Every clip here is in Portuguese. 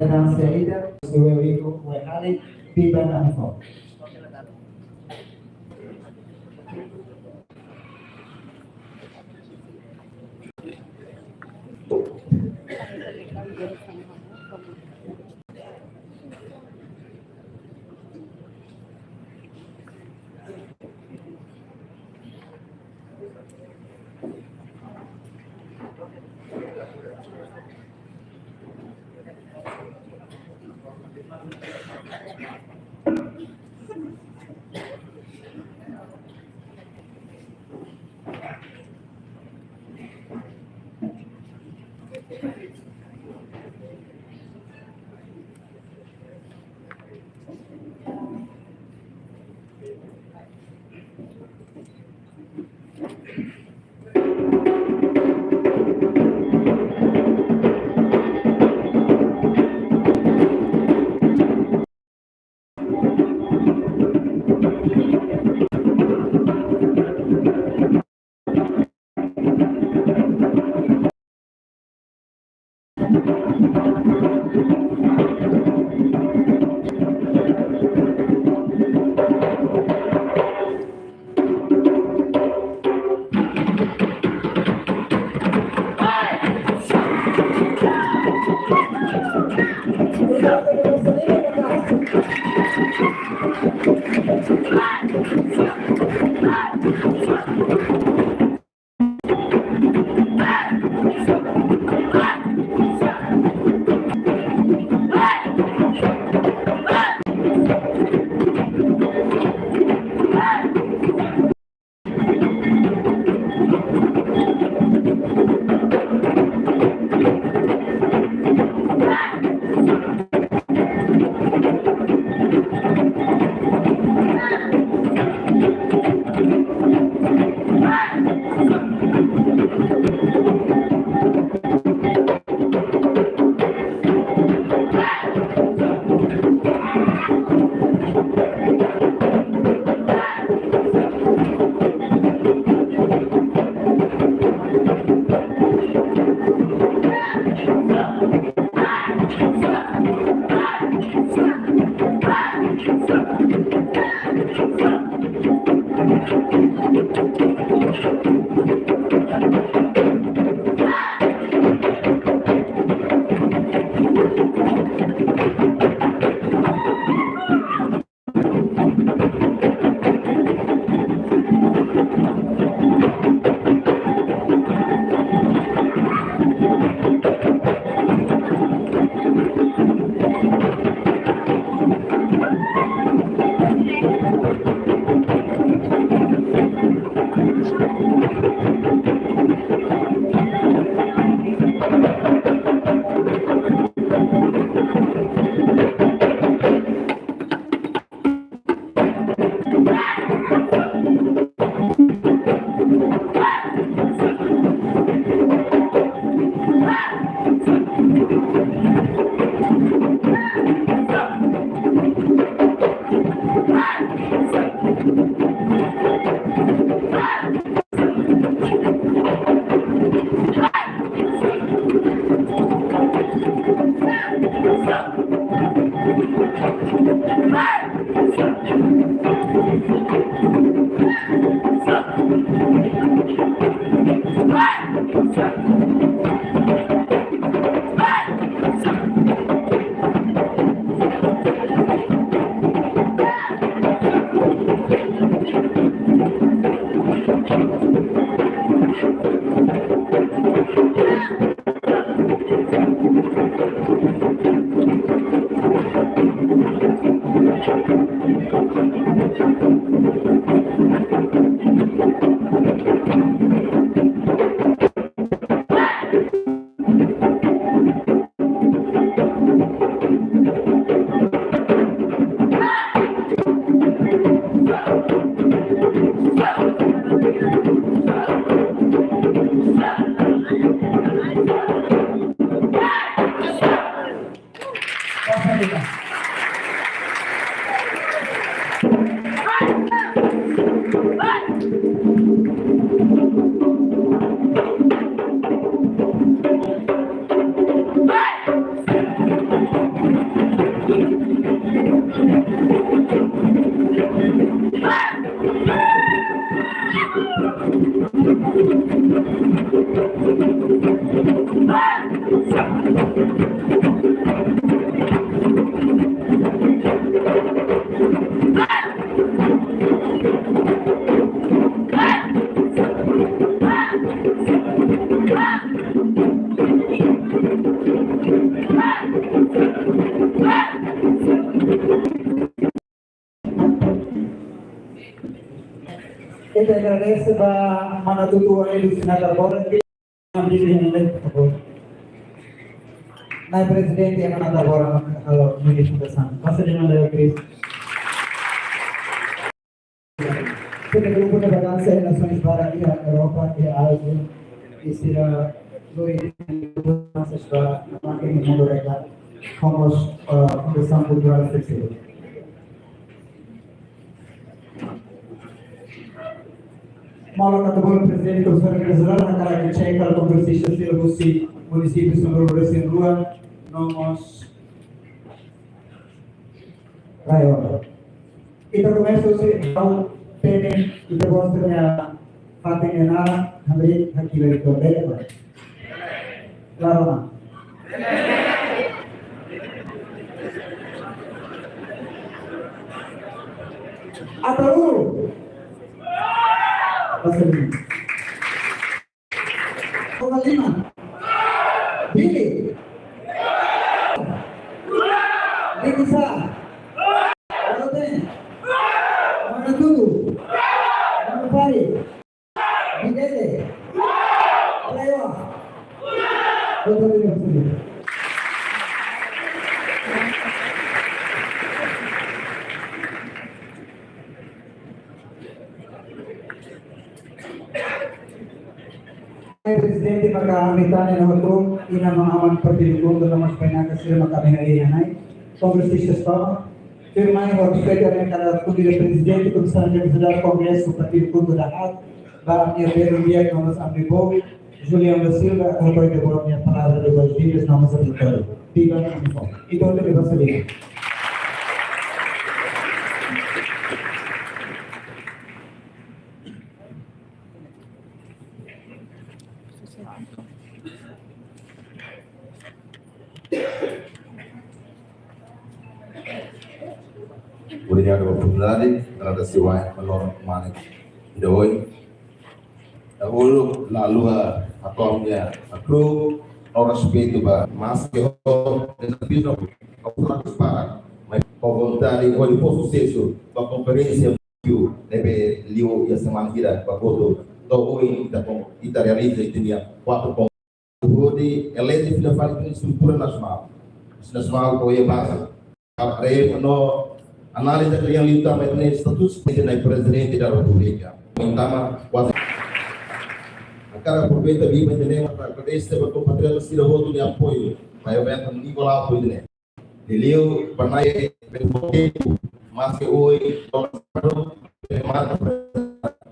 سنة سعيدة ويوريكم ويحالي في بناء أنفاق. Kita agradece ba manatutuwa kayo sa nataboran ang bibigyan nila po. Na presidente ang nataboran kalau ministro sa Pasal din ang Chris. Kita grupo na balansa en naciones para ir a Europa y a Asia y sila doy mensajes para makin mundo mereka como Universidad Cultural Flexible. Malam Natabol Presidente Profesor Nacional akan dicek al Kongresista Silbusi Municipio Sumber Resin Ruan Nomos Rayon. Kita começo se ao tem kita gostaria fatin na hamri hakile to dele. Claro. Atau Pasal ini. Pengalima. Billy. Denisa. Roden. Manatudu. Manupari. Bidele. Lewa. Betul betul. Presidente magkakamitan na hukum ina mga aman pagpilipon doon naman sa pinaka sila magkaminalihanay. Kongresistas pa, firmay mo respeto rin kada kundi Presidente kung saan niya sa Kongreso pagpilipon ko lahat ba niya pero niya naman sa Amribo, Julian da Silva, ang ko'y deborot niya para sa Libas naman sa Victoria. Tiba na po. Ito ulit iba sa liga. Obrigado pela oportunidade, agradecer a Malor Manik Idoi. Dahulu lalu atomnya kru orang respeito ba mas que o desafio ao fraco para mas com vontade o posso sucesso a conferência que deve liu e a semana que dá para todo hoje da com italianiza e tinha quatro pontos hoje elege da falta de estrutura nacional ko é base para no análise yang utama ini status sebagai presidente da República. Pertama, cara aproveita bem para entender para este betul patriota sila hotu de apoio, para eu ver como Nicolau apoio né. Ele pernah mas que hoje todo mata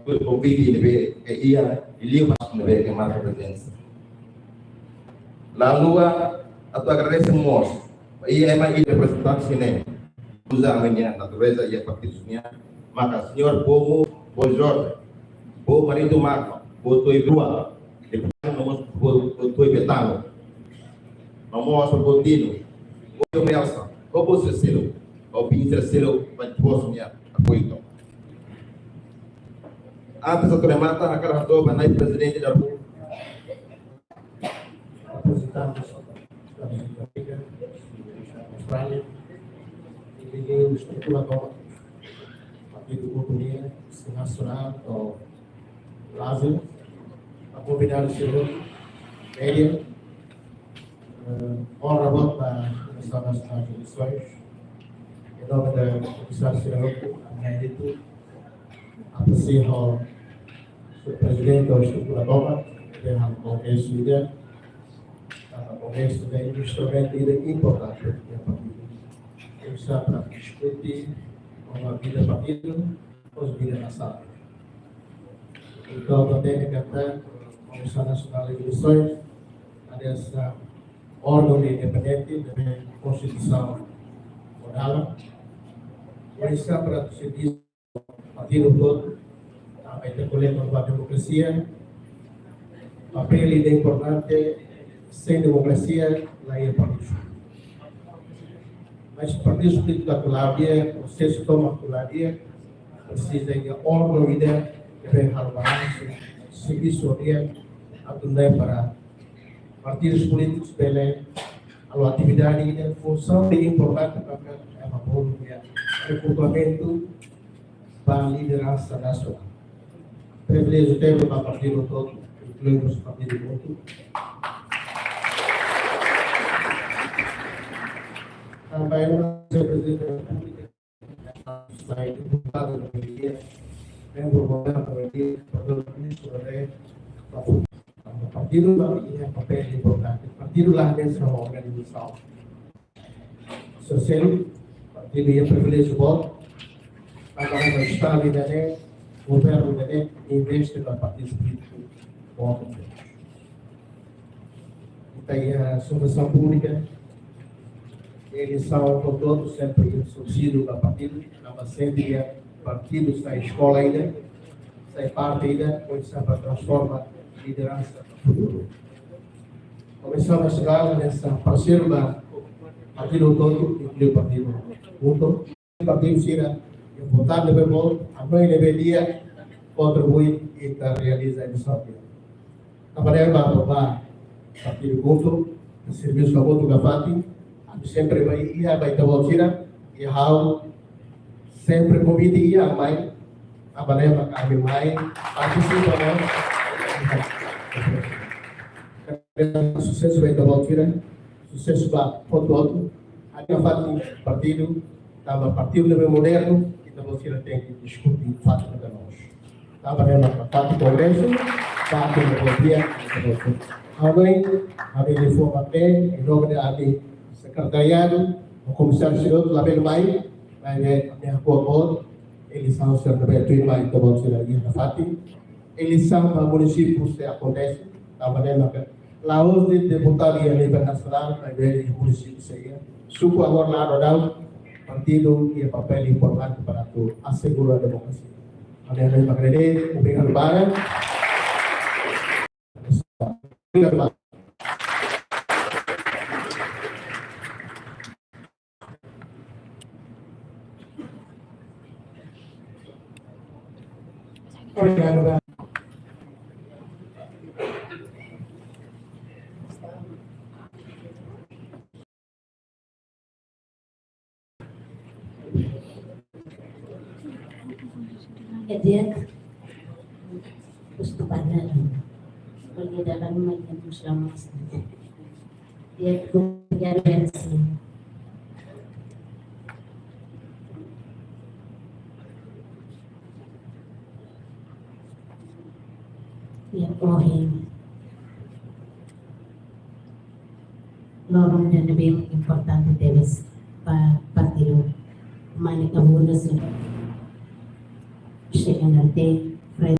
o vídeo de ia ele mas não vê que mata presença. Lalu atau agradecemos ia emang representante sini. Usamennya natureza ia partidonya maka senhor Bomo Bojor Bo Marido Magno Botoi Brua deputado nomor Botoi Betano nomor Botino Botoi Melsa Bobo Cecilo o Pinter Cecilo Bantuosnya apoio antes de remata a cara do banai presidente da República Aposentamos Australia Liguei o estipulador Partido Popular Nacional atau Lazio a convidar o senhor média honra voto na Comissão Nacional de Eleições em nome da Comissão Nacional de aprecio ao Sr. Presidente do estipulador do Congresso Líder o Congresso tem um instrumento importante bisa para diskusi mengambil partido os vida nasional. Então, também kata Komisi Nasional de Eleições ada órgão independente dari Konstitusi modal. Mereka para serviço partido todo, a intercolher com a democracia, papel importante, sem democracia, lá é partido. Mas partidos políticos atuais, o processo toma atuais, precisa de ordem vida, que vem ao balanço, serviço dia, atender para partidos políticos pela a atividade e função importante para a favor do recrutamento para a liderança nacional. Privilégio ter para partido todo, incluindo os partidos outros. Também o presidente da República, sai deputado da Bahia, membro do governo da Bahia, ministro da Lei, o partido lá é papel importante. O partido lá é uma organização social, o partido é privilégio de voto, agora o Estado da Lei, o governo da Lei, investe no partido político. Tem a subvenção pública, eles são com todos sempre subsídio da partido, não sempre partido sai escola ainda, sai parte ainda, pois sempre transforma liderança no futuro. Começamos a chegar nessa parceiro da partido todo, inclui o partido junto. O partido será votar de bem a mãe deveria contribuir e realizar a missão. A maneira de aprovar o partido junto, o serviço da voto da FATI, sempre vai ter volta e how sempre convite ia a mãe a maneira que a mãe participa no sucesso vai ter volta sucesso para o todo a minha FATI partido estava partido bem moderno e da volta tem que discutir fato de nós estava maneira FATI congresso FATI no dia a mãe informa bem em nome da secretariado, o comissário Ciroto, lá pelo meio, vai ver a minha rua, eles são os secretários mais da Bolsa da FATI, eles são para municípios que acontece, da maneira que lá os deputados a nível nacional, vai ver os municípios aí. Suco agora lá rodado, partido e papel importante para assegurar a democracia. Maneira de agradecer, obrigado, Bara. Obrigado, Bara. Obrigado. Ediak gusto padal porque dalam maging selama dia kemudian versi dia kohim lorong dan lebih importante deles para partido manika bonus Secondarte Fred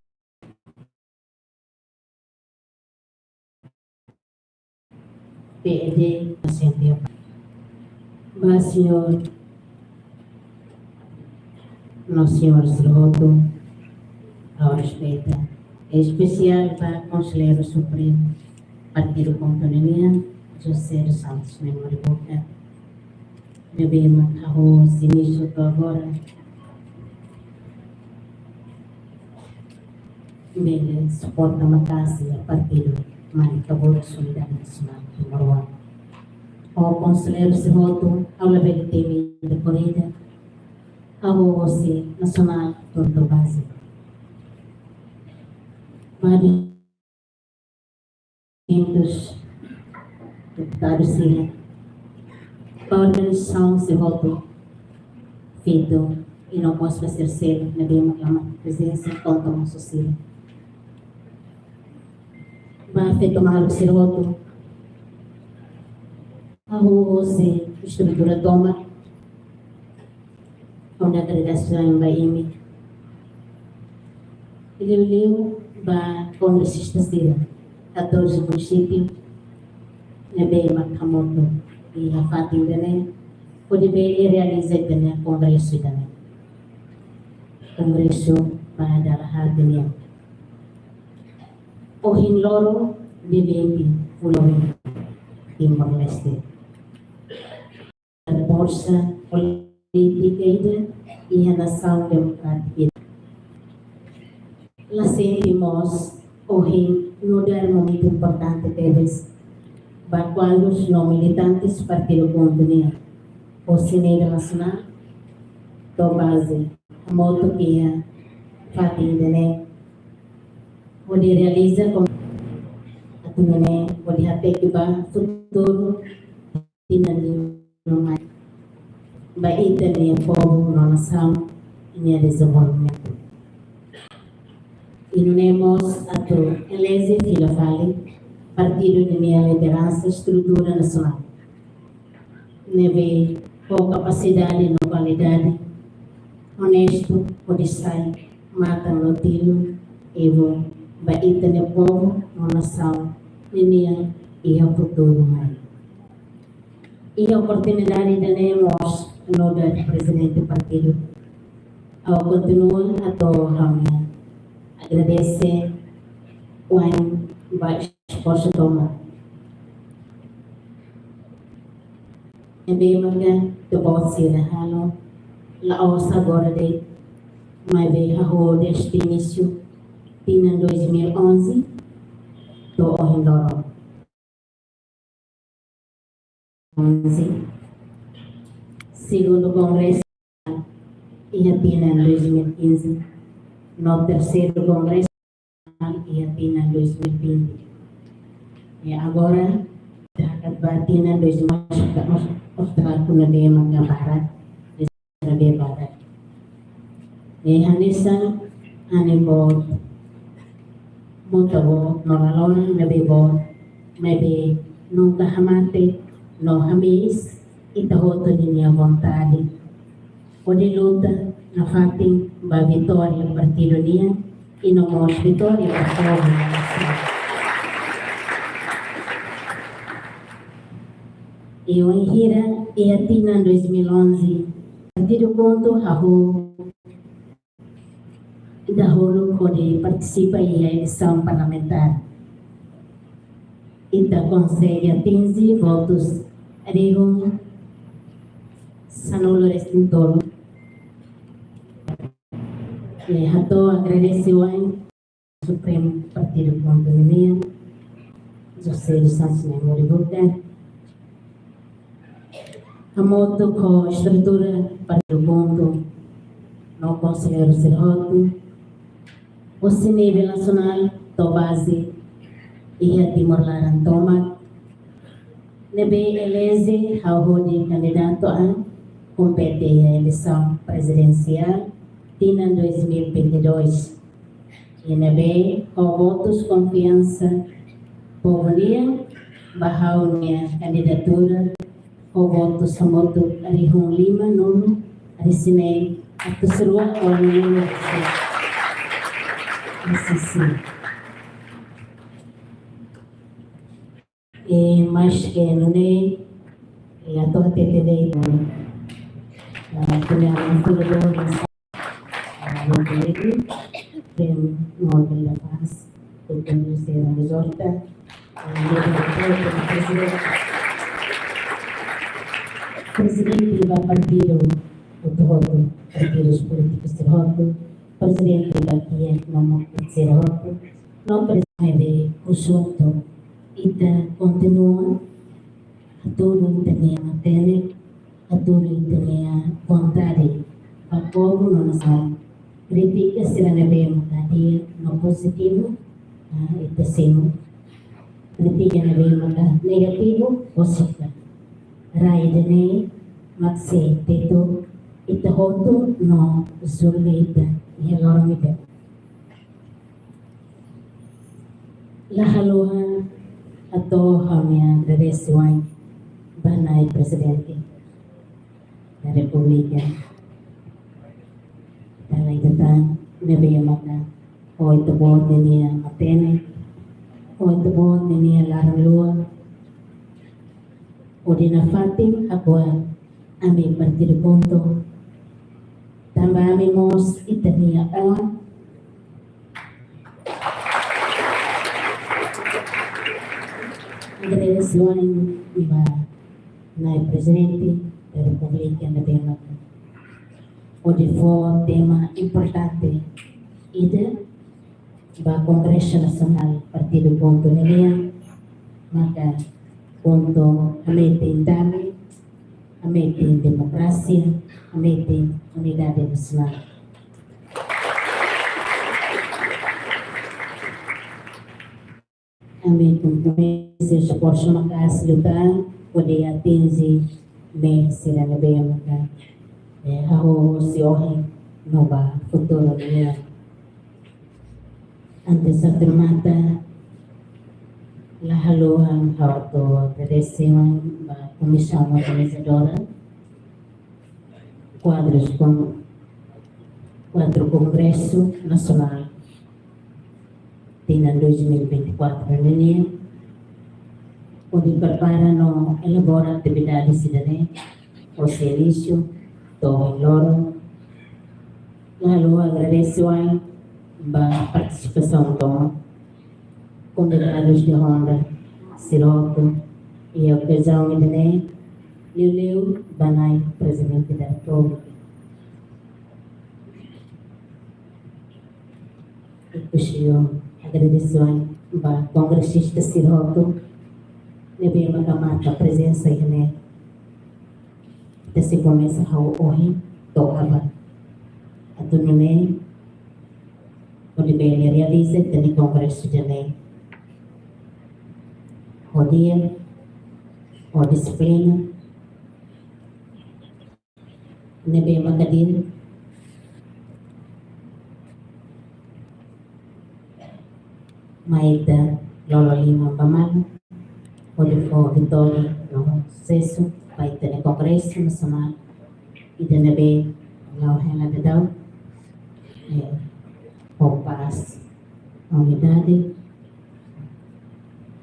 PED Paciente Senhor Nosso Senhor Serroto ao respeito em especial para o Conselheiro Supremo Partido Companhia José dos Santos Memória Boca devemos ao sinistro agora Bele suporta makasi a partido Manicabura Solidária Nacional número 1. O Conselheiro Serroto, ao label TV da corrida, ao OC Nacional Torto Básico. Vários deputados Sira, para a organização Serroto, feito e não posso fazer cedo, na minha presença, conta uma sociedade. Vai feito mal Serroto, a você estrutura toma, onde a delegação vai emitir. Ele leu para congressista Sira, 14 municípios, na Bema Kamoto e a Fatim Belém, o deve realizar dengan kongreso dan kongreso pada hati niya. O hinloro deve Pulau Timor Leste. Força política e a nação democrática. La sentimos hoje no dar momento importante deles, para quando os não militantes partido contínua, o Cineiro Nacional, do base, a moto que é fatinha, né? Onde realiza com a tunane, onde até que vai futuro, tinani no mais, vai entender o povo na nação e desenvolvimento. Inunemos atau eleze filafali partido de minha liderança estrutura nacional. Neve com capacidade e qualidade, honesto, odissai, mata no tiro, evo, baita de povo, na nação, linha e o futuro mais. E a oportunidade de nemos no da presidente do partido, ao continuar a toa agradecer o ano esforço toma. É bem maga do bolso da halo, la ossa agora de mais bem a rua deste início, tinha 2011, do Ohindoro. 11, segundo congresso, ia tinha 2015. No terceiro congresso e atina 2020. E agora dapat batina 2020 mostrar kuna dia mangga barat dia barat. E hanisa anibot motabot noralon nabibot maybe nunca hamate no hamis itahoto niya vontade. Pode luta na fating ba vitória partido niya inomos vitória para povo na nação. E o Enhira e a Tina 2011 partido ponto hahu da holo pode participa em eleição parlamentar. Ita consegue 15 votos rehum sanulo restintor. Hato agradeceu ao Supremo Partido Condomínio, José dos Santos Memorial, a moto com a estrutura Partido Ponto, no Conselheiro Serroto, o nível nacional, do base, e a Timor Larantoma, nebe eleze ao candidato a competir a eleição presidencial, Tina 2022. E nebe com votos confiança povonia bahau minha candidatura com votos samoto arihung 5 nuno arisine atau seruah orang sisi e mais que nune e a toa tetele punya fulo dan model lepas untuk serang Zorta Presidente da partido Utohoto, partidos políticos Serroto, Presidente da Kia Nomo Serroto, no presidente Kusuto, ita continua a tudo tinha matene, a tudo tinha vontade, a povo não nação. Kritika sila nabiyang makadia no positibo, ito sino. Kritika nabiyang maka negatibo, positif. Rai dene makse teto ito hoto no usulita ihalorong ito. Lahaluhan ato hamya dari siwang banay presidente da Republika. Talay datan, nabiyang maka, o ito buot niya matene, o ito buot niya larang luwa, o dinafating akwa, Aming partido punto. Tambah amimos itania on. Agradecemos ao presidente da República da Bélgica. Onde foi um tema importante ide ba Congresso Nacional Partido Ponto Nelia, maka ponto ametin dami, ametin demokrasi, ametin unidade nacional. Amém compromissos por semangat lutar poder atingir bem sila na bem maka ako si Ohen no ba futuro niya antes sa termata lahaluhan auto agradecemos ba comissão organizadora quadro Congresso Nacional Tinan 2024 ini onde prepara no elabora atividades cidadãs o serviço do loro lalu agradeço a participação do convidados de Honda Siroto e a ocasião de Leu Banai presidente da República agradecemos a congressista Siroto nebe makamata presença ini desse começa a hoje tohaba atau nune onde bem realiza tani congresso de ne o dia o disciplina nebe makadir Maida Lolo Lima Pamalo, onde foi vitória no sucesso, vai ter no Congresso Nacional e da NB, lá o Rela de Dau, o paz, a unidade,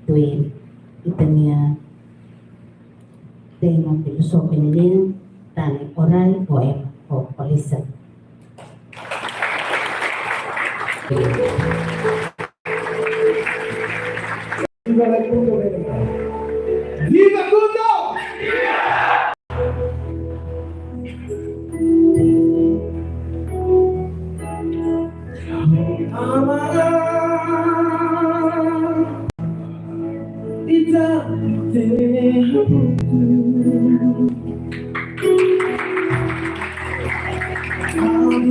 do e também tema filosofia nele, tani oral, poema, ou polícia. Viva la Congo Belga! Viva Congo! Ita te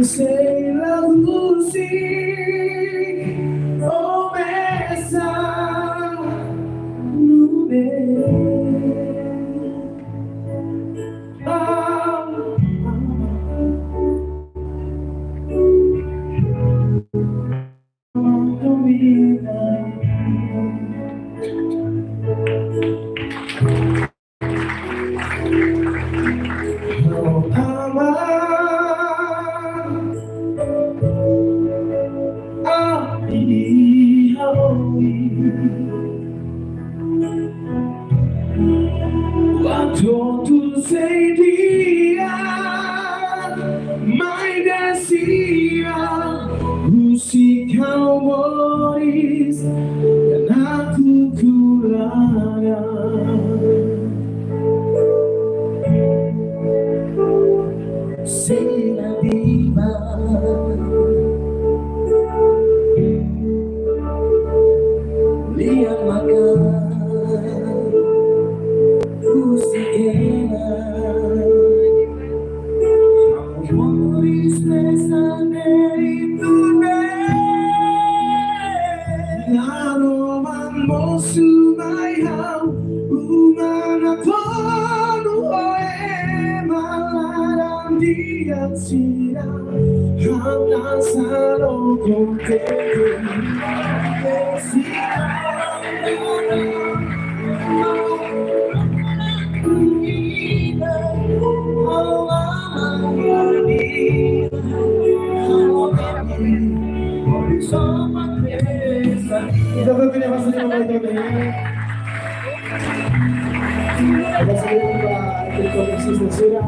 sei la luci, oh mesa. Todo seria mai desia musical boys dan aku kulana sila viva lihat makan Kita terima kasih. Komisi Sensura,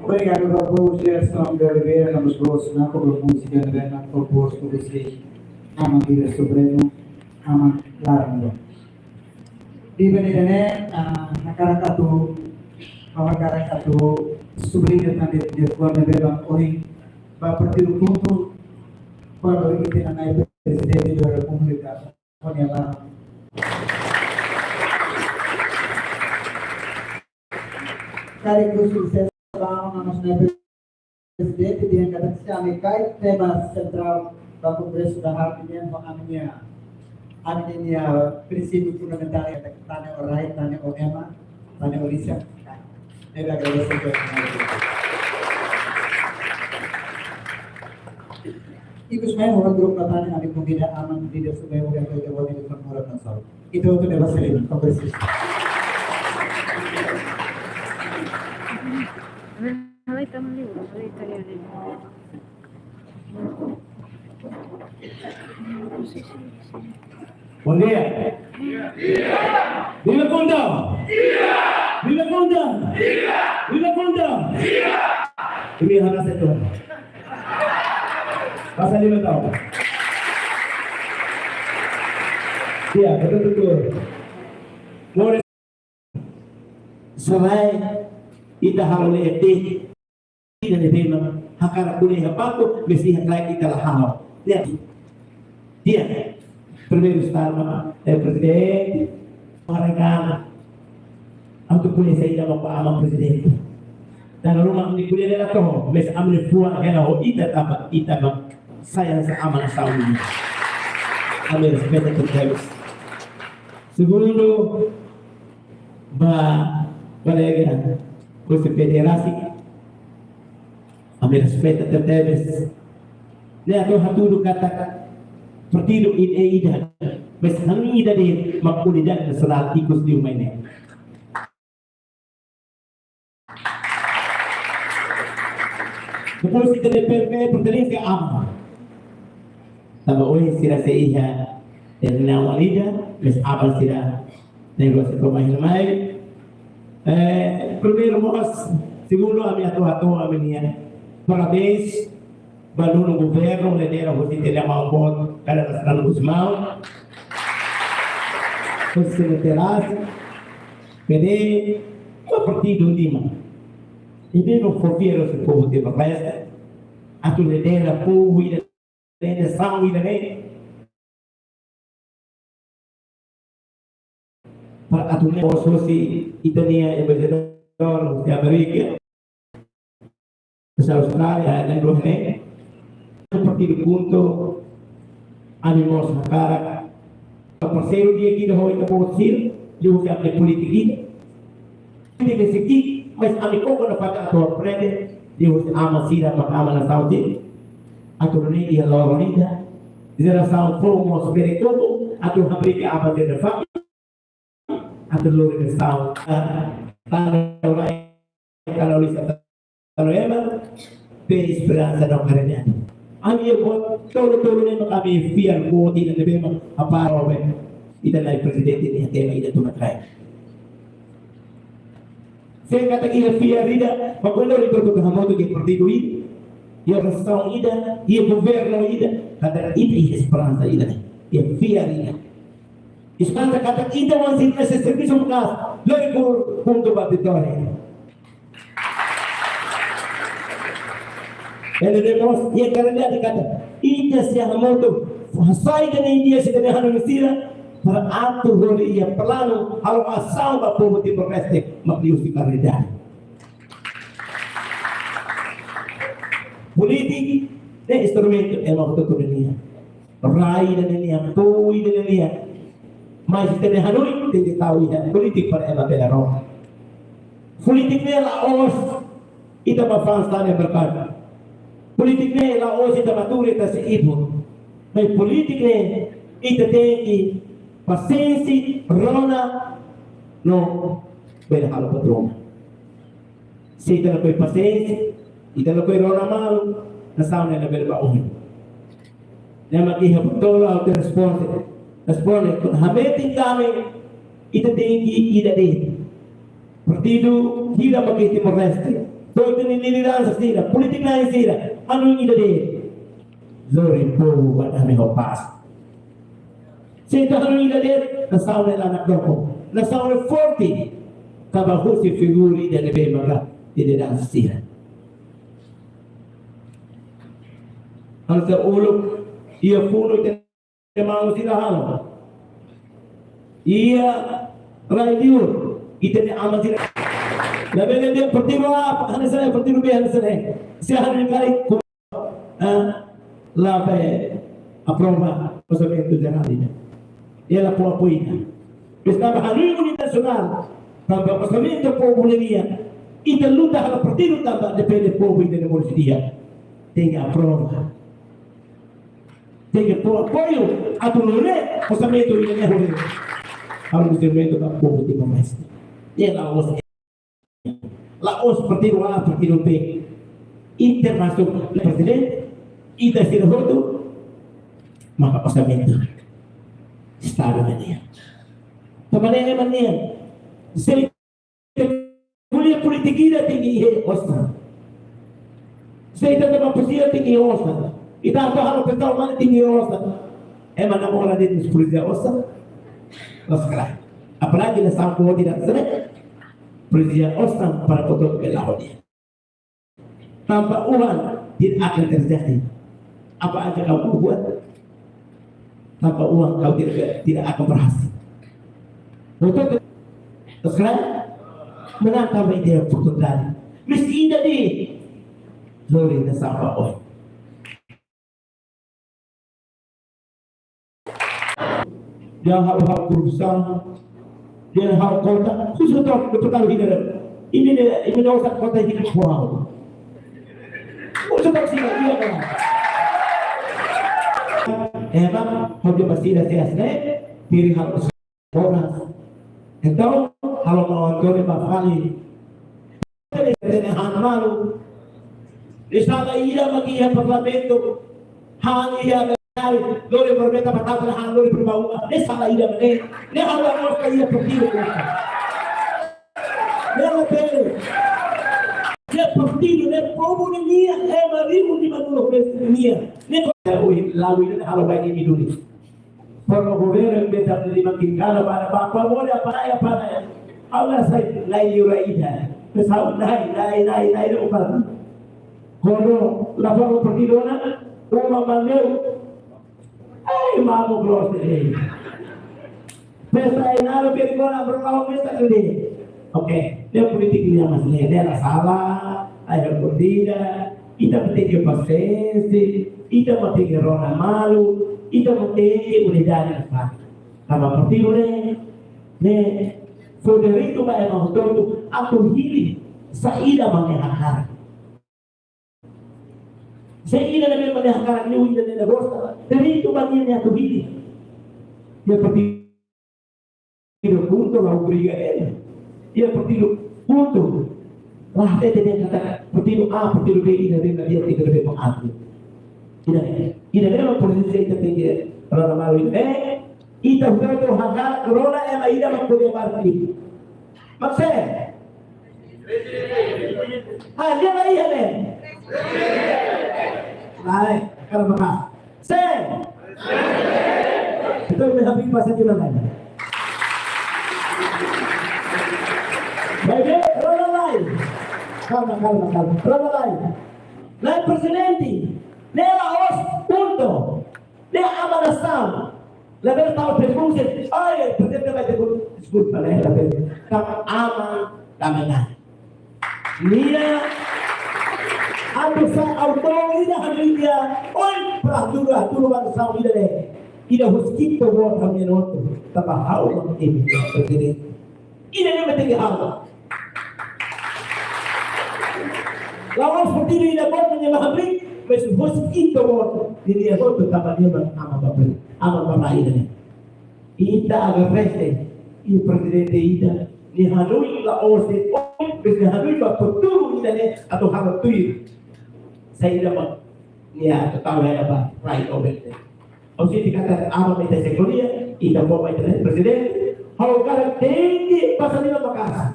Obrigado pela boa gestão de Oliveira, nos gostos na música de Vena, proposto por vocês, Amandira Supremo, Amand Larando. Di Benedene, Nakarakatu, Nakarakatu, sublinha também de forma de Oi, vai partir do ponto quando ele tem a presidente da República, Onela. Kali sucesso na nossa presidente di Angkatan Amerika, tema sentral do Congresso da Harmonia, aminnya prinsip fundamental yang tanya orang, tanya OEMA, tanya Orisa. Ini agak berbeda. Itu sebenarnya orang grup tanya ada pembina aman tidak supaya mudah terjawab di depan orang nasal. Itu untuk dewasa ini Kongres. Bom dia. Viva Condão! Viva Condão! Viva Condão! Ini hanya satu. Pasal 5 tahun. Iya, betul-betul. Boleh. Sampai ita harus etik. Tidak diterima. Hakar boleh apa tu? Mesti lagi kita hal. Lihat. Dia. Primeiro estava presidente, mereka untuk punya saya mau pak presidente. Dan rumah ini kuliah dia tahu, mes ambil puan kena ho ita bang saya seaman sauni. Ambil sepeda terus. Segundo, colega, kursi federasi, ambil sepeda terus. Dia tu hatu katakan. Partido ida, mas hangi ida de makulidad nasional ikut di rumah ini. Depois kita DPP pertenece a AMA. Tama hoy sila sa iya na walida, mas abang sila negosyo pamahimay. Primeiro mas segundo ami ato ami niya. Parabéns. Balu no governo, lidera você ter uma boa para as dos maus. Você não terá, pede o partido Lima. E bem no fofiero se povo de presta, a tu lidera povo e lidera sangue e lidera. Para a tu negócio se Italia embaixador de América, da Austrália, da Inglaterra. partido junto, animos cara, parceiro dia que não é possível, de você aprender política, ele se aqui, mas a mim como não faz a tua aprende, de você ama sira, ama na saúde, a tua nem ia logo ainda, geração fomos ver todo, a tua abrir a fazer a família, a tua geração, kalau lihat kalau emang esperança não caranya. Ami buat todo ni kami fiar ko tidak lebih apa Robert ita na presidente ni tema ida tu makai. Saya kata ia fiar ida, pagkulo ito to kahamoto ke partido ida, ia rasaw ida, ia governo ida, kata ita esperança ida, ia fiar ida. Esperança kata ida wan sin nasa serviço mukas, lori ko punto batidore. Ele demos ia karena dikata ida siya hamoto hasai dan India si kanya hanunisira para ato hori ia plano halo asal ba povo ti proteste maglius di karida politik ne instrumento é uma autonomia rai dan niya tui dan niya mas tene hanui tene tahu ya politik para ela bela ro politik ne la os ida ba fans tane berkat politik ne la os ida mature ta se ibu mas politik ne ida tem paciência rona no bela halo patrona se ida ko paciência ida ko rona mal na sauna na bela ba uhi na makiha patola au responde con hameting kami ida tem ida de partido hira magiti moreste todo niliran sa sira politik na sira ano ida de Lori po wat kami hopas. Sita kami ida de nasaw na anak ko. Nasaw na 40 kabaho si figuri da nebe maga ida dan sira. Ang sa ulo ia puno ita mau sila halo. Ia radio ita ni aman sila. Labi dia partido apa? Hanya saya partido B hanya saya. Saya hari kali lá aprova o orçamento geral. Ela apoia. Estava a União Nacional para o orçamento do povo boliviano. E da luta para o partido também depende do povo e da democracia. Tem a prova. Tem o apoio a todo o orçamento do União ao orçamento do povo de Comércio. E ela os partido A, partido B, internacional, presidente, e terceiro voto, maka orçamento Estado na niya. Tamanay naman niya. Sa kuliah politikida tinggi ihe osna. Sa ita naman posiya tinggi osna. Ita ako halo petaw man tinggi osna. Eman na mo din sa polisiya osna. Laskala. Apalagi na sa ko tidak sana. Polisiya osna para kotor ke lawan dia. Tanpa uang tidak akan terjadi. Apa aja kau buat, tanpa uang kau tidak akan berhasil. Betul? Sekarang menangkap ide putus tadi. Mesti indah di lori na sama oi. Dia hal-hal perusahaan, dia hal kota, khusus untuk bertaruh hidup. Ini usah kota hidup wow. Khusus untuk sini dia kan. Emang hobi pasti ada tiasnya diri harus orang. Então, kalau mau kau kali, ini malu. Di sana ia bagi yang parlamento, hal ia dari lori berbeda patah hal lori berbau. Di sana ia bagi, ni awak mau kaya pergi. Dia betul. Dia pergi dengan povo ni marimu di mana dia. Ni lawi na halo baik ini dulu. Kalau governo invece di mancare para boleh apa ya. Allah saya layu raida. Pesau nai lepas. Kalau lapor pergi dona, rumah mandeu. Mamu close deh. Pesta inalo pergona berlalu pesta gede. Oke, dia politik dia masih dia salah, ada berdiri. ita matenge paciência, ita matenge rona malu, ita matenge unidade na paz. Kama partido ne Federico ba ay mahutoto ako hili sa ida mangyahakar. Sa ida na may mangyahakar ni Uida de la Costa, Federico ba niya ako hili. Ya partido punto la obliga él. Ya partido punto. Wah, dia kata partido A, partido B, ida dia tidak lebih mengatur. Ida memang posisi kita tinggi. Kalau malu ita hutoto hakar corona ema ida magkuya party. Magse. Dia ba iya ne? Lai, kalau maka. Se. Ito may habing pa sa kilangan. Baby, corona lai. Calma. Corona lai. Lai presidente. Nela os punto. Ne amanação. Lalu tahu berfungsi, presiden baca disebut pada yang lain. Tapi aman, damai. Nia, aku saya auto ini hanya peraturan bersama ini deh. Tidak harus kita buat kami nonton, tapi hawa ini presiden. Ini yang penting hawa. Lawan seperti ini tidak boleh menyemahami. Mas harus kita buat ini yang itu tambah dia nama bapak. Ama pamaida ita agarreste e presidente ita ni hanui la ose ni hanui ba poturu ita ne atau haba tui saya dapat ni atau tahu ya ba right over there osi dikata ama meta sekolia ita bawa ita presidente hau cara tinggi pasal ni makasa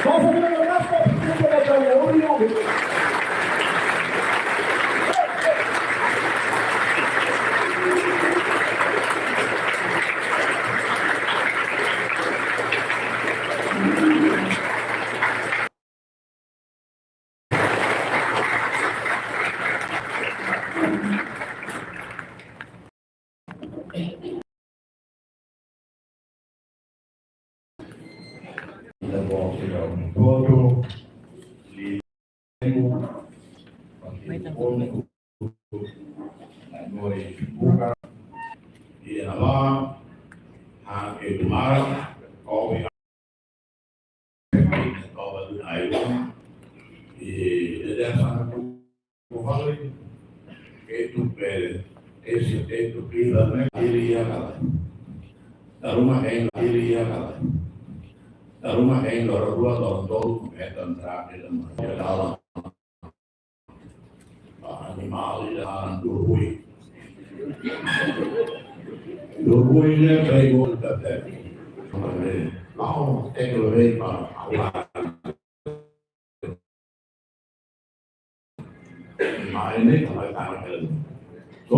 pasal ni makasa kita dah tahu uri todo y Allah ang edumaran o y sana kufali itu per ese itu pila iria rumah rumah yang dua tahun etan terakhir dalam animal dan durui ini baik untuk mau teknologi awal ini kalau tangan so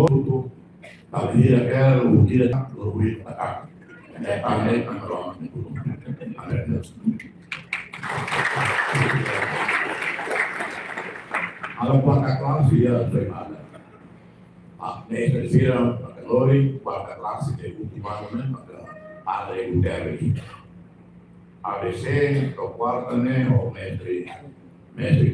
kalau dia kalau dia durui tak pandai kontrol Alam placa classe ia treinada. A nesta vira calori, placa classe de ultimamente, a de intervi. ABC, o quarta né, o mestre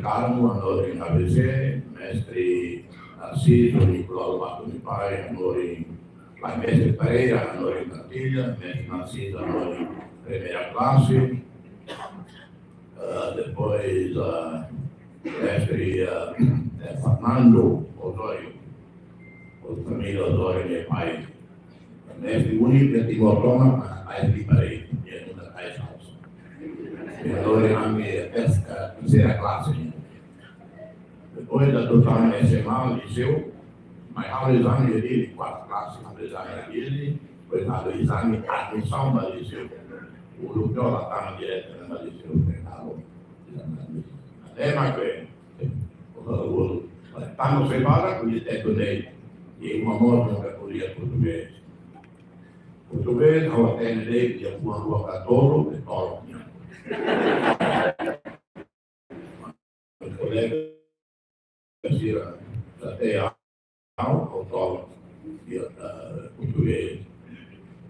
Carmo, andou em ABC, mestre Narciso, Nicolau Lato de Pai, andou em mestre Pereira, andou em Cantilha, mestre Narciso, andou em primeira classe. Depois mestre Fernando Osório, o família Osório, meu pai, mestre único de Timotona, aí de Parei, e da Caixa House. E agora a minha terceira classe. Depois da total nacional, liceu, mas há 2 anos de 4 classes, há 2 anos dele, depois há 2 anos de admissão da liceu. O doutor lá está na direta da liceu, é mais bem. Estamos separados com o teto dele. E uma moto nunca podia português. Português, ao atender, tinha uma rua para touro, e touro tinha. Os colegas diziam, até ao touro, tinha português.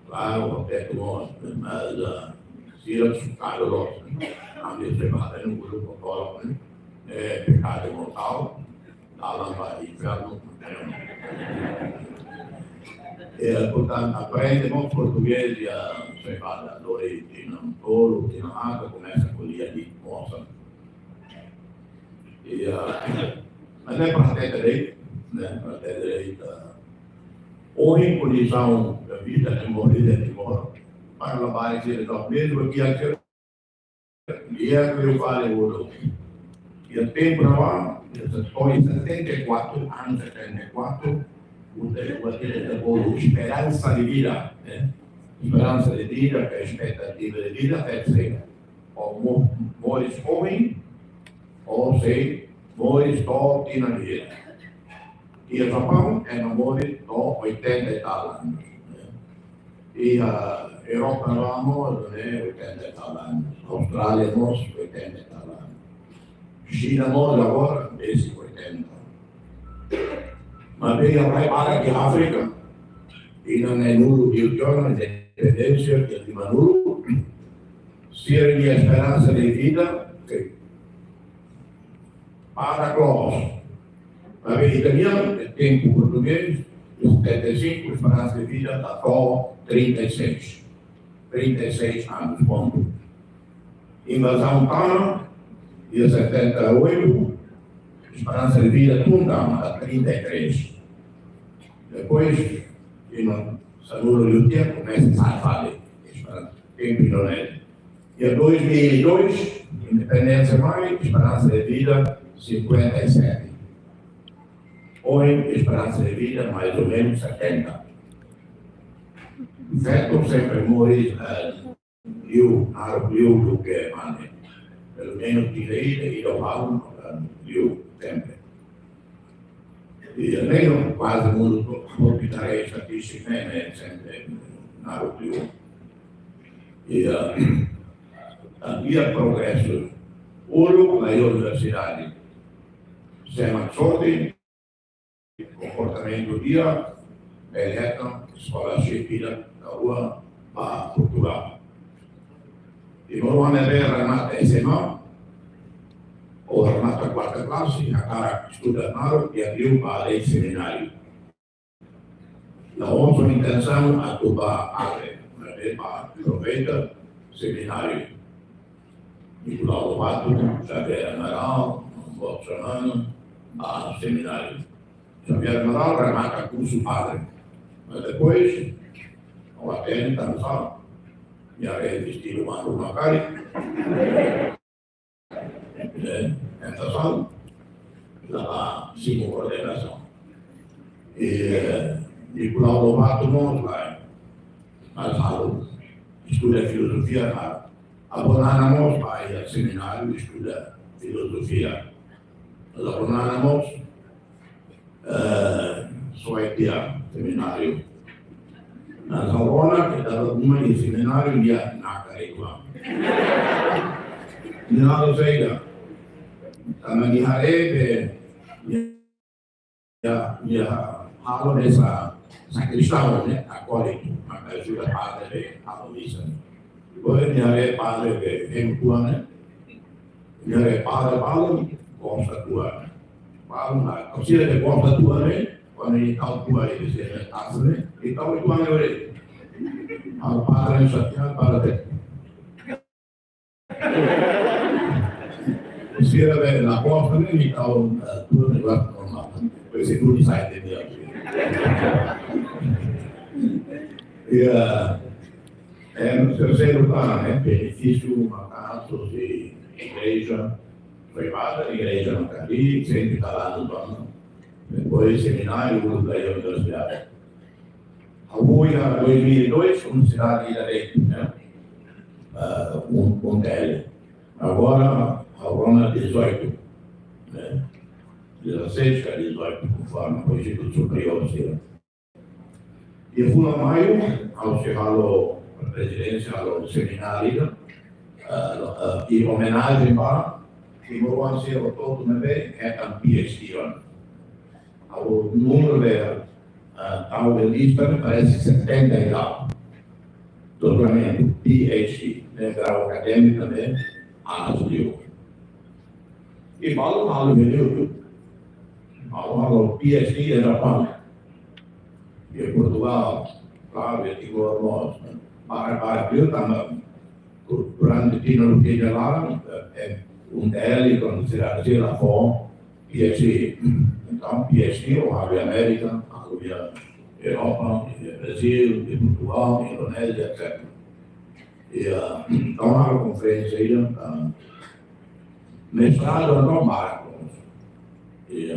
Lá, o teto mostra, mas sila sukado lo, ang disebatan ng grupo ko, pecado mortal, dalam para inferno. Portanto, aprendemos português e a cebada, dove tinham tolo, tinham água, começa a colher ali, moça. Mas é para ter direito, né? Para ter direito ou em condição da vida de morrer de morte, para lavar esse retorno mesmo que aquele dia que eu falei o e o tempo lá, estou em 74, anos 74, o esperança de vida, né? Esperança de vida, que é expectativa de vida, deve ser ou morres jovem, ou sei, morres top na vida. E o Japão é no morre top 80 e tal anos. E a Europa vamos, né, 80 e tal anos. Austrália nós, 80 e tal anos. China nós agora, esse 80. Mas bem, vai para que a África, e não é nulo de Ucrânia, de independência, de Manulu, se a esperança de vida, para nós. Mas bem, italiano, tempo português, 75, esperança de vida, da qual 36. 36 anos, ponto. Invasão Tana, dia 78, esperança de vida Tundama, a 33. Depois, no Sanuro de Utia, começa a fazer, tempo não é. E a 2002, independência mais, esperança de vida 57. Hoje, esperança de vida mais ou menos 70. Certo, sempre morre eu do que mane. Pelo menos direito e do mal, eu sempre. E almeno quase o mundo hospitale estatística é sempre na eu. E havia progresso. Ouro na universidade. Sema sorte, comportamento dia, beleza, escola cheia da rua para Portugal. E não vamos ver a Renata SMA, ou a Renata quarta classe, a cara estuda nada e abriu para o seminário. Na outra intenção, a tuba abre, para aproveita seminário. Nicolau Lobato, Xavier Amaral, Bolsonaro, a seminário. Xavier Amaral remata curso padre, mas depois, ao atende, tá no sal, e a resistir uma turma cari, essa sala, lá, 5 coordenação. E Nicolau Lobato não vai, mas falo, estuda filosofia, abonamos para o seminário, estuda filosofia. Nós abonamos Suécia, seminário. Na Sorbona, que estava uma em seminário, ia na Careguá. Não sei, também me harei, ia falo nessa sacristão, né, acólito, mas ajuda padre a polícia. Depois me harei padre de Empuane, me harei padre Paulo, Costa Tua. Paulo, na conselho de Costa Tua, quando ele calcula ele se retrasa, então ele vai ver. Ao padre chateado para ter. Se ele ver na Costa, ele calcula tudo negócio normal. Pois ele não sai de Deus. E no terceiro plano, benefício, casos de igreja privada, igreja no Caribe, sempre está lá no dono. Depois, seminário, grupo da universidade. A UIA 2002, Universidade de Direito, né? TL. Agora, a Rona 18, né? 16 a 18, conforme o Instituto Superior. E fui a maio, ao chegar à presidência do seminário, em homenagem para que o Anselmo todo também é um PhD. O número de tal de lista me parece 70 e tal. doutoramento, PhD, né, grau acadêmico também, análise. E malu veio, malu PhD em Japão, e Portugal, claro, e nós, para eu também, durante o que de lá, L, quando se lá for, PhD, então PhD, ou havia América, havia Europa, Brasil, Portugal, Indonésia, etc. E então a conferência aí, mestrado no Marcos. E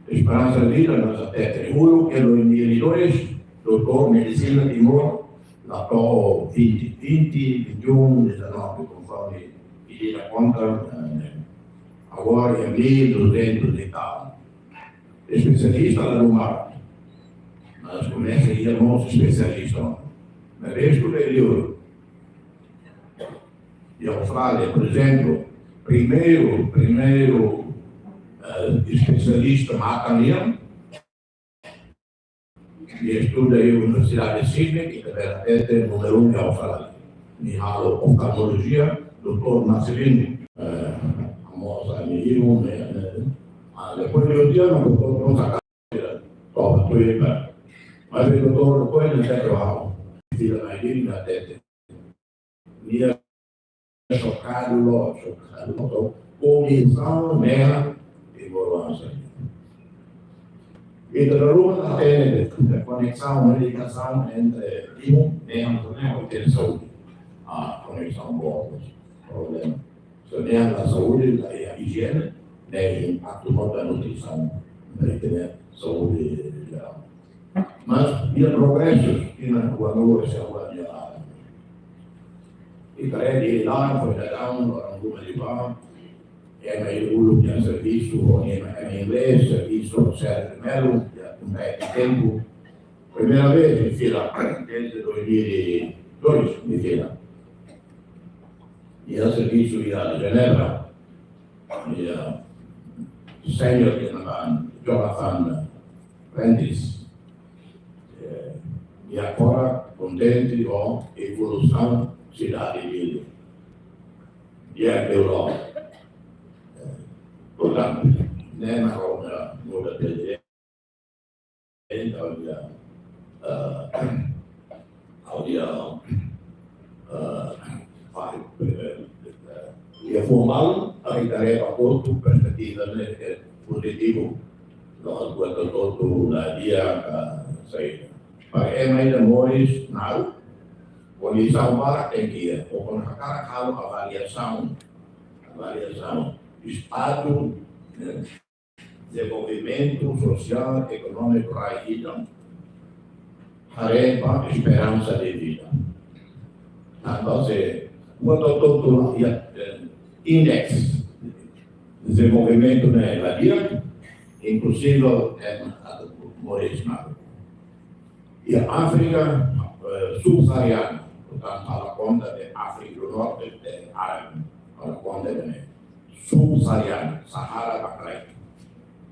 Esperança de Vida, nós até temos que em 2002, doutor medicina de Timor, lá para 20, 21, 19, conforme pedi a conta, agora é 1.200 e tal. Especialista lá no mar. Nós começamos a ir nosso especialista. Mas resto período. E a Austrália, por exemplo, primeiro especialista macaniano, e estuda aí na Universidade de Sydney, que é número 1 da Austrália. Me fala oftalmologia, doutor Marcelino, a moça amigo, depois de um dia, não estou sacando, só para ele, mas o doutor depois não tem trabalho, filha mais dele, na tete. E é chocado, comissão nela e volância. E da rua tem a conexão, a ligação entre Timor e a ter saúde. A conexão boa, problema. Se nem a saúde, a higiene, nem o impacto da nutrição, da saúde geral. Mas, e o progresso que na rua não se avaliar. E para ele lá, foi dar alguma de lá, é meio duro que é serviço, ou em inglês, serviço sério primeiro, um tempo. Primeira vez, me fila, desde 2002, me fila. E a serviço ia a Genebra, e a sênior que Jonathan Prentice. E agora, contente com a evolução cidade dele. E a Europa. Portanto, né, na Roma, no presidente, havia formal, a tarefa curta, perspectiva positiva, nós quando todo na dia saída. Para mais amores, não. Condição para tem que ir, ou com a cara avaliação, Estado, desenvolvimento social, econômico, raída, tarefa, esperança de vida. Então, quando index de desenvolvimento na vida, inclusive morismo. E a África subsaariana, portanto, a conta de África do Norte, de Árabe, a conta de subsaariana, Sahara Bacrai.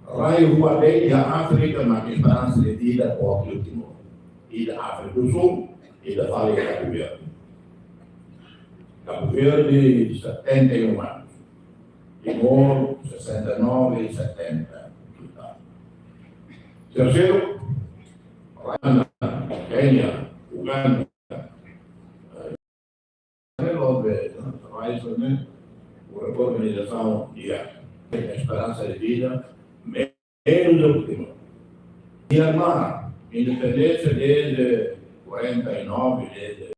Raio rua dele a África, mas esperança de vida ao último. E da África do Sul, e da Vale de Cabo Verde. Cabo Verde, 71 anos. Timor, 69 e 70. Terceiro, Ruanda, Quênia, Uganda. A organização de esperança de vida menos ótima. Myanmar, independência desde 49, desde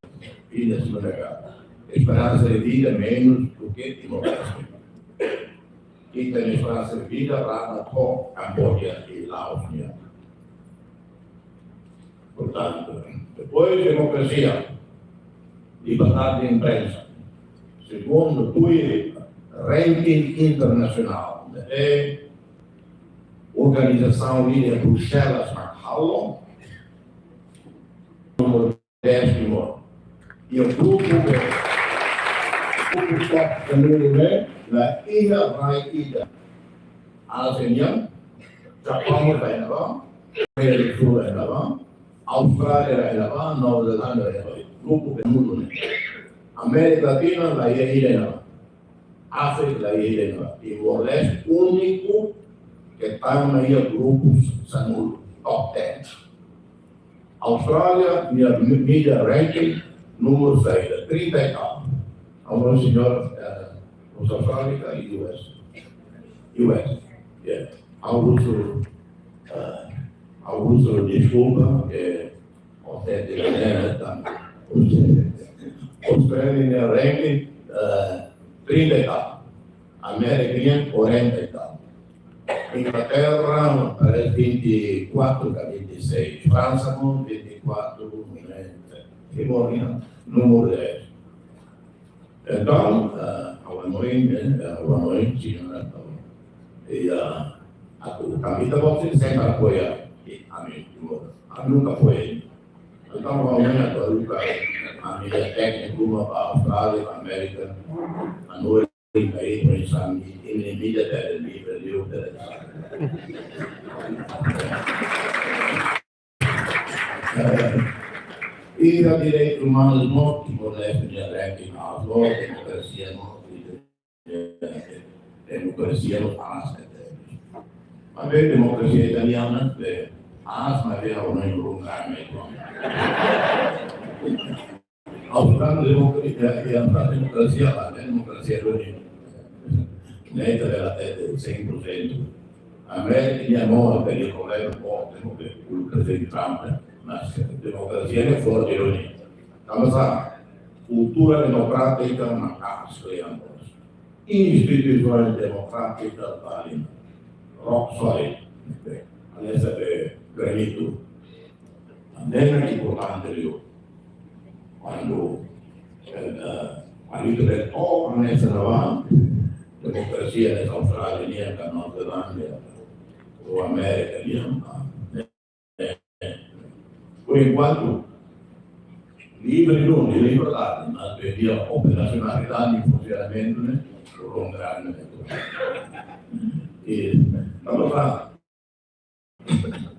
fim da Segunda Guerra. Esperança de vida menos do que Timor-Leste. E tem esperança de vida lá na Camboja e Laos. Portanto, depois democracia, liberdade de imprensa. Segundo o ranking internacional da organização de Bruxelas Macau, número 10 Timor. E o grupo top número da Ilha vai Ilha. ASEAN, Japão vai lá, Coreia do Sul vai lá, Austrália era lá, Nova Zelândia era lá, grupo que mundo, né? América Latina, lá ia ilha, África, lá ia ilha, Timor-Leste, único que está na grupos sanudo, top 10. Austrália, minha media ranking, número 6, 30 e tal. Ao senhor, os Austrália e US. Yeah. Augusto, desculpa, que você tem Australia ranking 30 e tal. América 40 e tal. Inglaterra parece 24 a 26. França com 24, Timor número 10. Então, a Hanoi tinha e kami também sempre apoia a mim nunca foi. Então, a minha luta, a minha técnica, uma para a Austrália, para a América, a Hanoi, aí, por exemplo, em mídia da livre, e a direitos humanos não que modéstia direto na avó, democracia não, democracia não passa. Mas a democracia italiana, mas é uma lugar melhor. A democracia lá, a democracia do Neita della testa 100%. A América não per il governo forte, come il presidente Trump, ma la democrazia è forte e unita. Allora, cultura democratica na casa ambos. Instituições democráticas valem rock solid. Adesso è granito. Non è importante io. Quando del po' non essere avanti, democrazia nell'Australia, niente, a Nova Zelândia, o América, niente. Por enquanto, livre não, de liberdade, mas havia operacionalidade e funcionamento, né? Prolongar, né? E, vamos lá.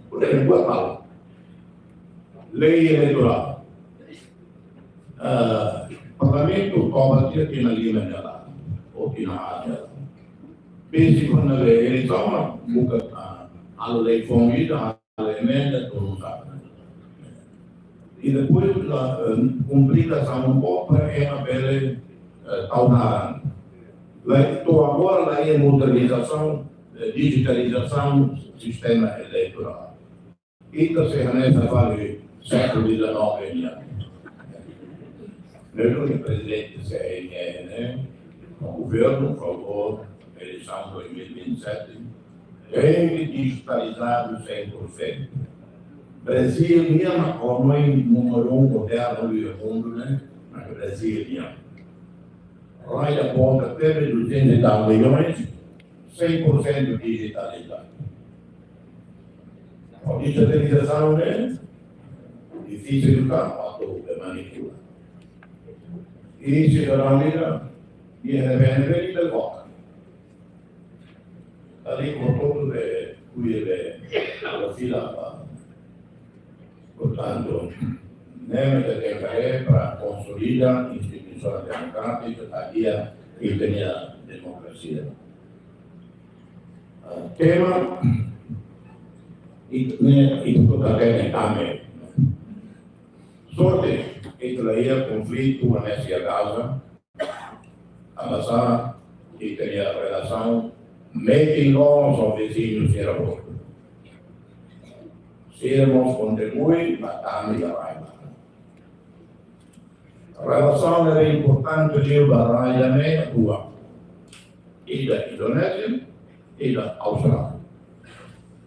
Por enquanto, lei eleitoral. Parlamento combatia aqui na linha dela, ou aqui na área. Pensi con le elezioni, alle famiglie, alle emende, non sabe. E depois a complicação um pouco é a pele taunarana. Estou agora na modernização, digitalização do sistema eleitoral. Isso se renessa vale século XIX. Mesmo o presidente CNE, né? O governo falou, eleição 2027, tem que digitalizar 100%. Brasil, mesmo como é número 1 moderno do mundo, né? Mas o Brasil, mesmo. Lá aponta até 200 milhões, 100% digitalizado. A digitalização, né? Difícil de campo, de manipular. E cidadania, viene bene del voto. Ali con tutto la fila. Portanto, Nemete Tecare para consolidar instituições democráticas, guia e tenha democracia. Tema e tudo até também. Sorte que traía conflito nessa Gaza, avançar e tenha relação making nós aos vizinhos era bom. Sermos contribuir batendo e arraigando. A relação era importante de arraigamento da rua, e da Indonésia e da Austrália.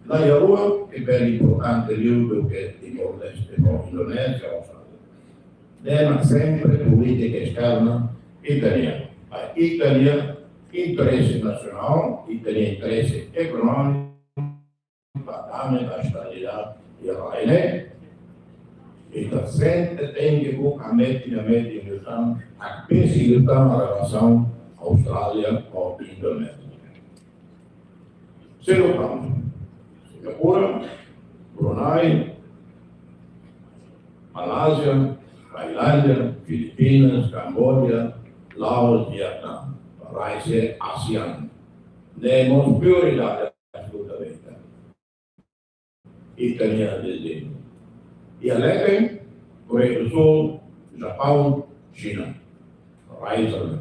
Na rua é bem importante do que Timor-Leste, Indonésia e Austrália. Deve sempre política externa italiana. A Itália, interesse nacional, Itália, interesse econômico, para a estabilidade. E então, sempre tem que colocar a medição, a pesquisa na relação Austrália ou Indonésia. Segundo ponto, Singapura, Brunei, Malaysia, Thailandia, Filipinas, Cambodia, Laos, Vietnam, países ASEAN. Demos prioridade absolutamente. E caminhar desde. E além, Coreia do Sul, Japão, China. Países.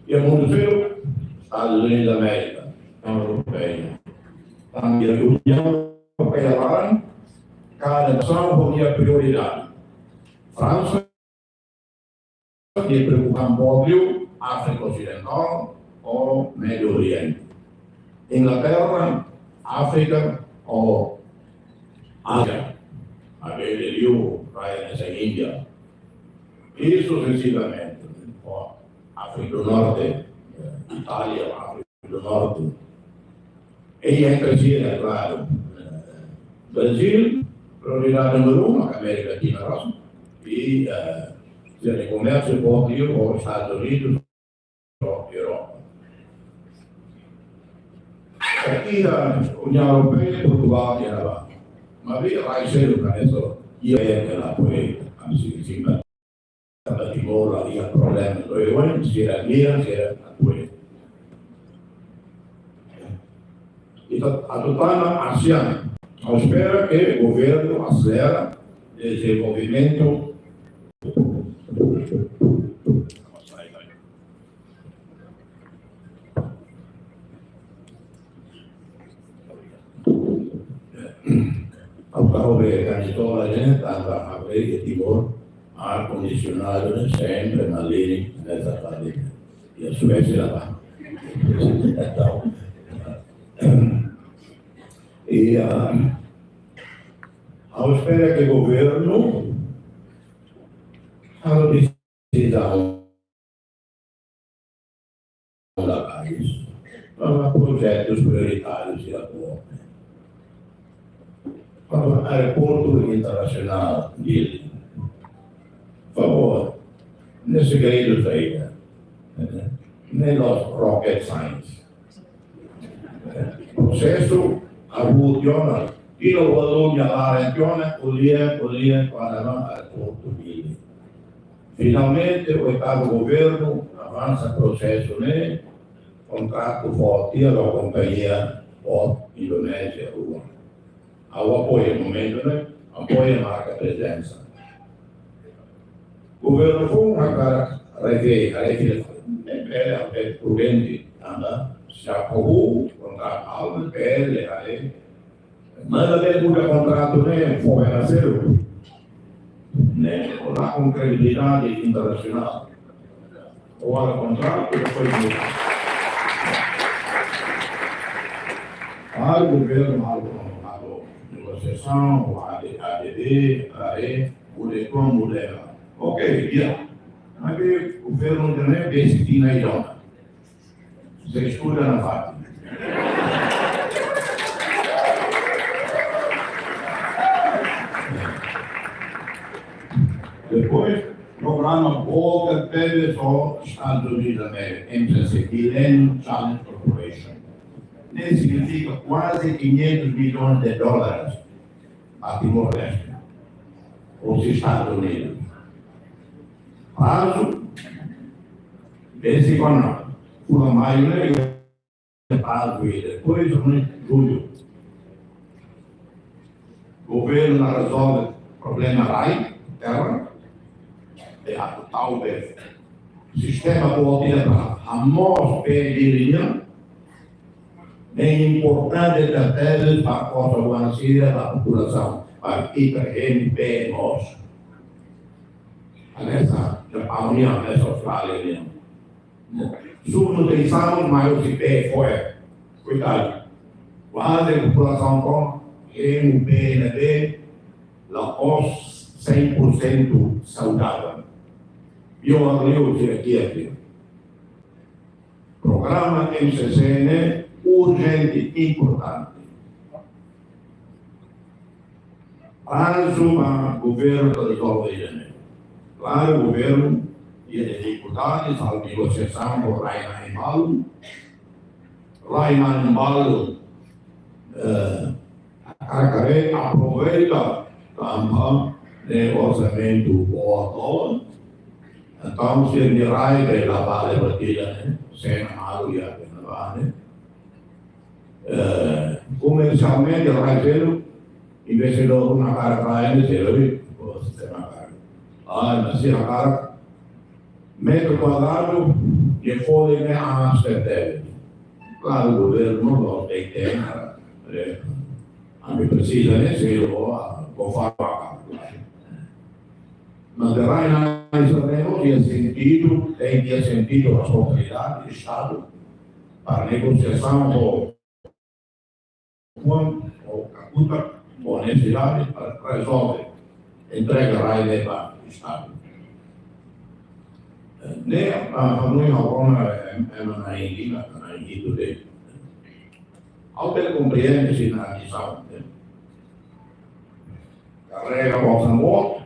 E o mundo inteiro, Estados Unidos da América, União Europeia. Também a União Europeia lá, cada nação tinha prioridade. França, que preocupa um pouco, África Ocidental ou Médio Oriente. Inglaterra, África ou Ásia. A Rio, Praia nessa Índia. E sucessivamente. África do Norte, Itália, África do Norte. E entre si, é claro, Brasil, prioridade número 1, a América Latina, e se ele comércio pode ir aos Estados Unidos ou Europa. Aqui a União Europeia, Portugal e Canadá. Mas vai ser para isso, e ela foi, assim, da Timor, ali há problemas do Iran, se era guerra, se era apoio. Então, a total ASEAN espera que o governo acelere o desenvolvimento ao ver a história, estava a ver que Timor ar-condicionado sempre na linha nessa academia. E a Suécia lá. Então, e ao espera que o governo decisão da país para projetos prioritários de apoio. Para o aeroporto internacional dele. Por favor, não é segredo aí, nem nós rocket science. Processo evoluciona, inovador alarentiona, colher, para o aeroporto dele. Finalmente, o oitavo governo avança processo, né? Contrato forte da companhia Port Indonésia, ao apoio no momento, né? Apoio a marca presença. O governo foi uma rever, é prudente, se aprovou, contrato alto, PL, mas até muda contrato, né? Foi nasceu, né? Lá com credibilidade internacional. Agora contrato, depois muda. Para o governo, a negociação, o ADD, AE, o DECOM, o DECOM. Ok, yeah. Mas o governo também decide na idioma. Você estuda na FAT. Depois, programa Volta PVSO Estados Unidos da América, MCC, Millennium Challenge Corporation. Isso significa quase 500 milhões de dólares a Timor-Leste, os Estados Unidos. Prazo, esse ano, por maio, prazo e depois, julho. O governo resolve o problema RAI, terra, e a total vez. Sistema coordenado, a maior linha, bem importante estratégias para a conservação da população, para IPMP nós. Nessa a União, nessa Austrália, subnutrição, mas o CP foi, cuidado, quase a população com o PNB, lá os 100% saudável. E eu avalio aqui. Programa MCCN, urgente e importante. Prazo para o governo resolver. Claro, o governo tinha dificuldades na negociação com o Raina Embalo. Raina Embalo aproveita né, orçamento boa, então se ele rai que lá vale partida, né, sem malu ya benar, né, comercialmente rai zero, investidor na cara praia zero, o sistema cara, masih cara metro quadrado que foi né a certeza, claro o governo não tem tempo, a gente precisa né ser conforme mas vai mais ou menos tem sentido a responsabilidade do Estado para negociação com a culpa, honestidade para resolver, entrega raio para o Estado. Ne a noi agora é na Índia dele. Ao ter compreende-se na visão, carrega a vossa moto,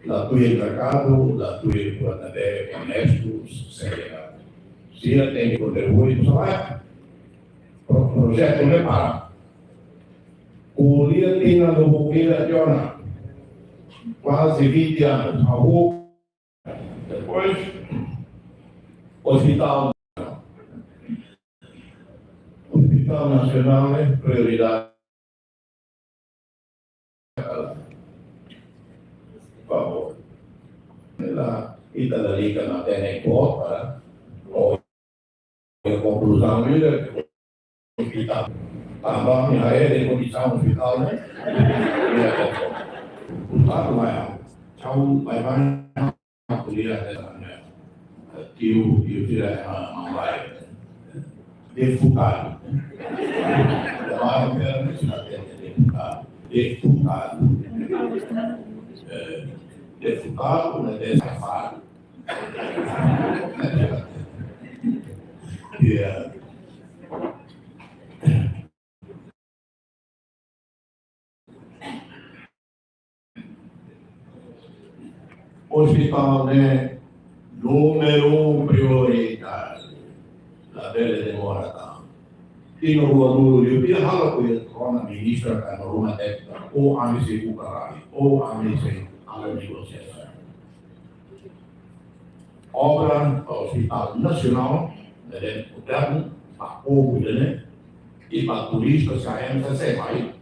la tua mercado, la tua guardatere honestos, seriedade. Se ele tem contribuído, só vai. O projeto não é para. O dia tinha do Boqueira Jona, quase 20 anos. Depois, Hospital Nacional é prioridade. Por favor. Italiana não tem para a conclusão do hospital. Também a de condição hospital, né? O Estado vai kuliah tio tidak mampai deputado. Trabalho sudah jadi deputado. Deputado na dessa fase. Hospital né número prioridade da bela demora tino ruang dia hal ko yang ministra kan rumah teknik ou amisi bukarai ou amisi ala negosiasi obra hospital nasional dan modern pak o né e para turistas saem se vai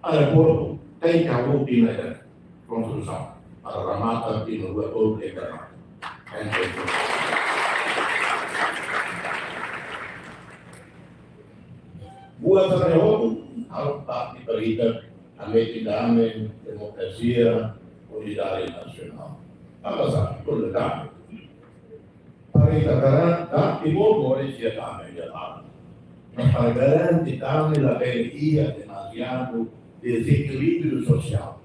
aeroporto tem que haver dinheiro construção para ramata di luar kota Jakarta. Buat saya harus tak diberikan damai, demokrasia, solidaritas nasional. Apa sahaja perlu Para tak ibu boleh siapa damai jalan. Para garanti damai la ia demasiado desequilíbrio social.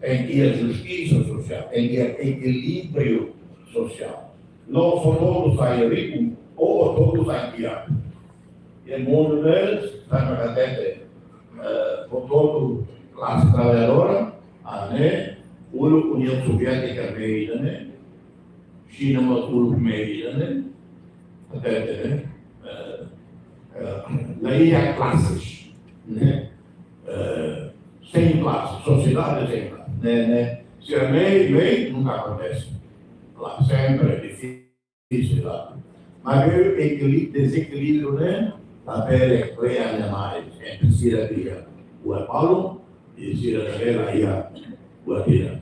Em que a justiça social, em que o equilíbrio social. Não só todos saem ricos, ou todos saem piados. E o mundo deles, está na cadeia, por todo classe trabalhadora, né? A União Soviética veio, né? China mas meio, né? Até, né? Daí há classes, né? Sem classe, sociedade sem classe. Né? Se é meio, nunca acontece. Lá sempre é difícil lá. Mas o desequilíbrio, né? A pele cria mais. É precisa de o Paulo e precisa de o Atira.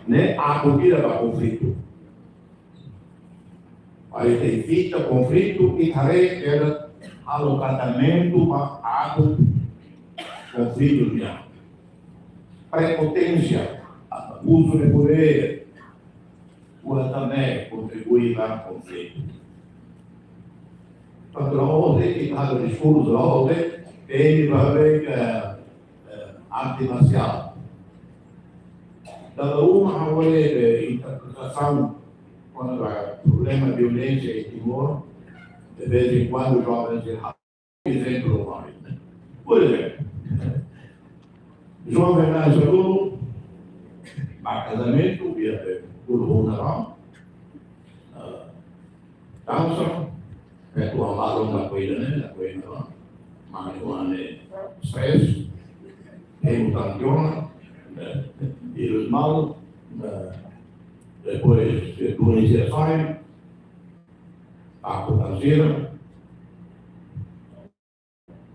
Né? A comida para conflito. Aí tem fita, conflito e também era alocatamento para água, conflito de água. Prepotência, abuso de poder, também contribui para o conflito. Então, que cada discurso tem para ver arte marcial. Cada uma interpretação quando há problema de violência em Timor, de vez em quando jovens exemplo mais. Por exemplo, João Venâncio Lulu, para casamento, via por funeral, dança, tua malonga coisa, né? manuane stress, emoção, e mal, depois de iniciações, a financeira,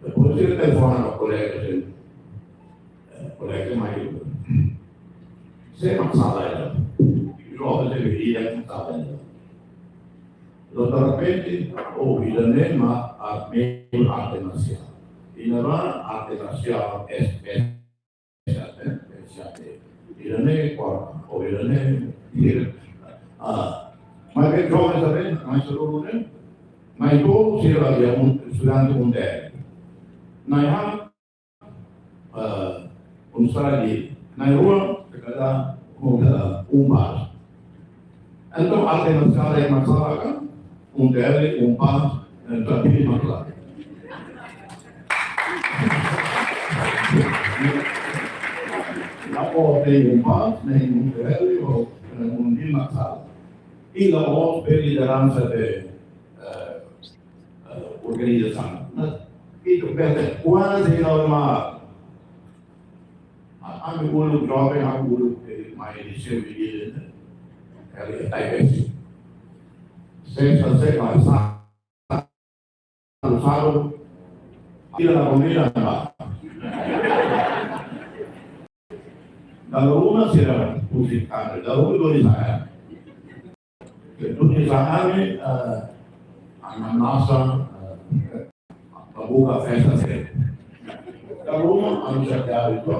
depois ele telefona ao colega mais sem masalah, jovem deveria masalah. De repente, ouvidane ma a meio alternativa. E na alternativa irane ou irane mas bem jovem também, mais seguro, mas todo se havia estudante mundial. Na Australia, na rua, cada umpar. Então, alternativa é masalah kan? Dari umpan dan tapi masalah. Kalau dari umpan, dari dari mungkin masalah. Ila os beri dalam satu organisasi. Itu betul. Kuasa normal. Aku boleh jawab, aku boleh main di sini ini. Kalau tak saya selesai masa satu tidak kemudian Pak. Kalau rumah sudah pusing kan, kalau itu di saya, ini anak nasa buka festa saya. Kalau rumah harus ada itu.